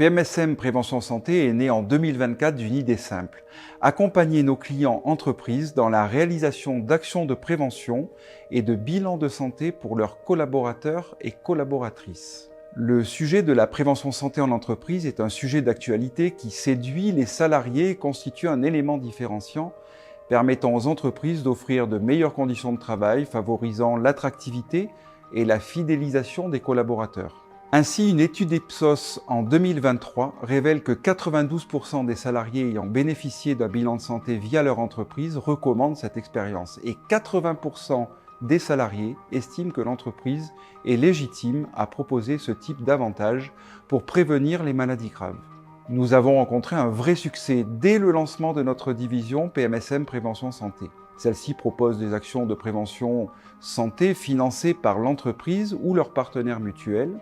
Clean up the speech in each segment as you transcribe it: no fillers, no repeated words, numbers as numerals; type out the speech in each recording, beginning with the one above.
PMSM Prévention Santé est né en 2024 d'une idée simple: accompagner nos clients entreprises dans la réalisation d'actions de prévention et de bilan de santé pour leurs collaborateurs et collaboratrices. Le sujet de la prévention santé en entreprise est un sujet d'actualité qui séduit les salariés et constitue un élément différenciant permettant aux entreprises d'offrir de meilleures conditions de travail, favorisant l'attractivité et la fidélisation des collaborateurs. Ainsi, une étude Ipsos en 2023 révèle que 92% des salariés ayant bénéficié d'un bilan de santé via leur entreprise recommandent cette expérience et 80% des salariés estiment que l'entreprise est légitime à proposer ce type d'avantage pour prévenir les maladies graves. Nous avons rencontré un vrai succès dès le lancement de notre division PMSM Prévention Santé. Celle-ci propose des actions de prévention santé financées par l'entreprise ou leurs partenaires mutuels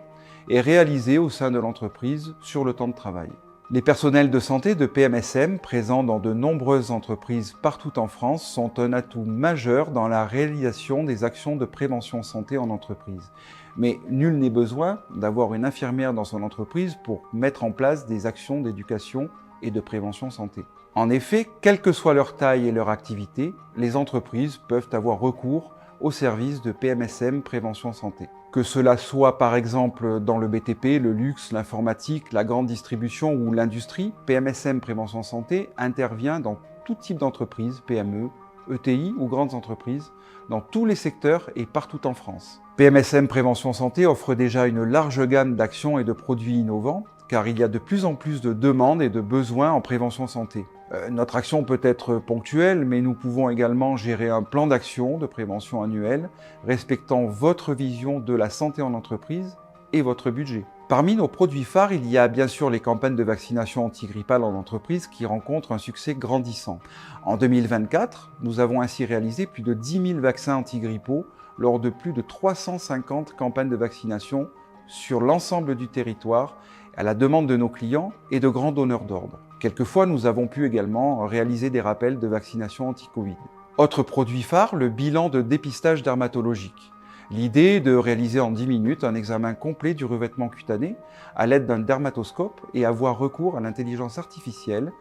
et réalisées au sein de l'entreprise sur le temps de travail. Les personnels de santé de PMSM, présents dans de nombreuses entreprises partout en France, sont un atout majeur dans la réalisation des actions de prévention santé en entreprise. Mais nul n'est besoin d'avoir une infirmière dans son entreprise pour mettre en place des actions d'éducation et de prévention santé. En effet, quelle que soit leur taille et leur activité, les entreprises peuvent avoir recours au service de PMSM Prévention Santé. Que cela soit par exemple dans le BTP, le luxe, l'informatique, la grande distribution ou l'industrie, PMSM Prévention Santé intervient dans tout type d'entreprise, PME, ETI ou grandes entreprises, dans tous les secteurs et partout en France. PMSM Prévention Santé offre déjà une large gamme d'actions et de produits innovants, car il y a de plus en plus de demandes et de besoins en prévention santé. Notre action peut être ponctuelle, mais nous pouvons également gérer un plan d'action de prévention annuel, respectant votre vision de la santé en entreprise et votre budget. Parmi nos produits phares, il y a bien sûr les campagnes de vaccination antigrippale en entreprise qui rencontrent un succès grandissant. En 2024, nous avons ainsi réalisé plus de 10 000 vaccins antigrippaux lors de plus de 350 campagnes de vaccination sur l'ensemble du territoire, à la demande de nos clients et de grands donneurs d'ordre. Quelquefois, nous avons pu également réaliser des rappels de vaccination anti-Covid. Autre produit phare, le bilan de dépistage dermatologique. L'idée est de réaliser en 10 minutes un examen complet du revêtement cutané à l'aide d'un dermatoscope et avoir recours à l'intelligence artificielle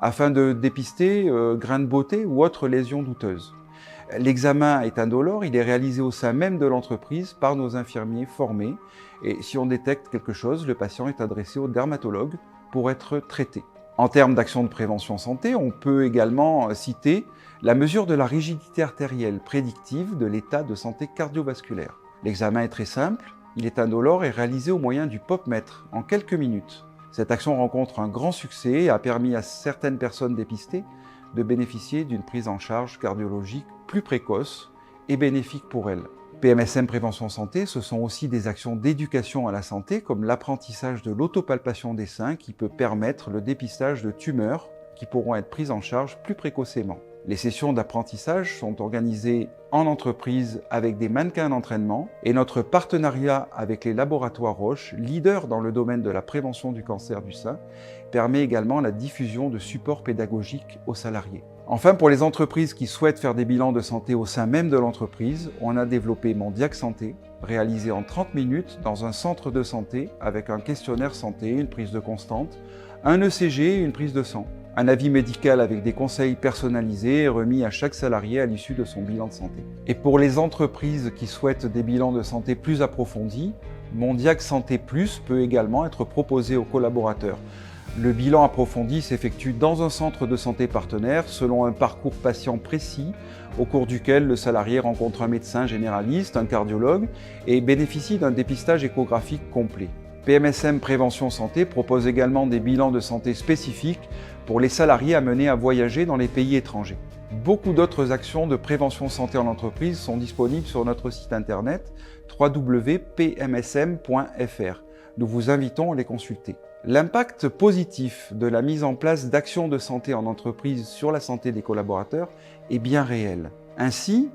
afin de dépister grains de beauté ou autres lésions douteuses. L'examen est indolore, il est réalisé au sein même de l'entreprise par nos infirmiers formés et si on détecte quelque chose, le patient est adressé au dermatologue pour être traité. En termes d'actions de prévention santé, on peut également citer la mesure de la rigidité artérielle prédictive de l'état de santé cardiovasculaire. L'examen est très simple, il est indolore et réalisé au moyen du POP-mètre en quelques minutes. Cette action rencontre un grand succès et a permis à certaines personnes dépistées de bénéficier d'une prise en charge cardiologique plus précoce et bénéfique pour elles. PMSM Prévention Santé, ce sont aussi des actions d'éducation à la santé comme l'apprentissage de l'autopalpation des seins qui peut permettre le dépistage de tumeurs qui pourront être prises en charge plus précocement. Les sessions d'apprentissage sont organisées en entreprise avec des mannequins d'entraînement et notre partenariat avec les laboratoires Roche, leader dans le domaine de la prévention du cancer du sein, permet également la diffusion de supports pédagogiques aux salariés. Enfin, pour les entreprises qui souhaitent faire des bilans de santé au sein même de l'entreprise, on a développé Mondiac Santé, réalisé en 30 minutes dans un centre de santé avec un questionnaire santé, une prise de constante, un ECG et une prise de sang. Un avis médical avec des conseils personnalisés remis à chaque salarié à l'issue de son bilan de santé. Et pour les entreprises qui souhaitent des bilans de santé plus approfondis, Mondiac Santé Plus peut également être proposé aux collaborateurs. Le bilan approfondi s'effectue dans un centre de santé partenaire selon un parcours patient précis au cours duquel le salarié rencontre un médecin généraliste, un cardiologue et bénéficie d'un dépistage échographique complet. PMSM Prévention Santé propose également des bilans de santé spécifiques pour les salariés amenés à voyager dans les pays étrangers. Beaucoup d'autres actions de prévention santé en entreprise sont disponibles sur notre site internet www.pmsm.fr. Nous vous invitons à les consulter. L'impact positif de la mise en place d'actions de santé en entreprise sur la santé des collaborateurs est bien réel. Ainsi,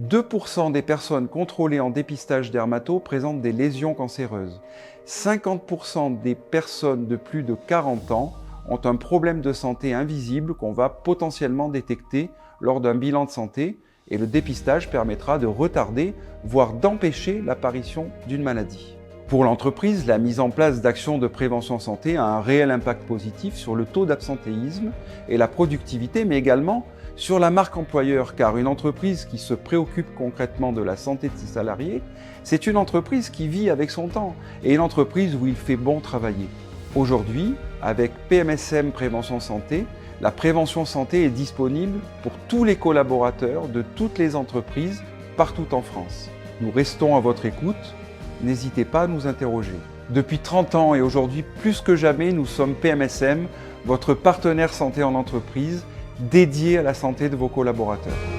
2% des personnes contrôlées en dépistage dermato présentent des lésions cancéreuses. 50% des personnes de plus de 40 ans ont un problème de santé invisible qu'on va potentiellement détecter lors d'un bilan de santé et le dépistage permettra de retarder, voire d'empêcher l'apparition d'une maladie. Pour l'entreprise, la mise en place d'actions de prévention santé a un réel impact positif sur le taux d'absentéisme et la productivité, mais également sur la marque employeur, car une entreprise qui se préoccupe concrètement de la santé de ses salariés, c'est une entreprise qui vit avec son temps et une entreprise où il fait bon travailler. Aujourd'hui, avec PMSM Prévention Santé, la prévention santé est disponible pour tous les collaborateurs de toutes les entreprises partout en France. Nous restons à votre écoute. N'hésitez pas à nous interroger. Depuis 30 ans et aujourd'hui plus que jamais, nous sommes PMSM, votre partenaire santé en entreprise, dédié à la santé de vos collaborateurs.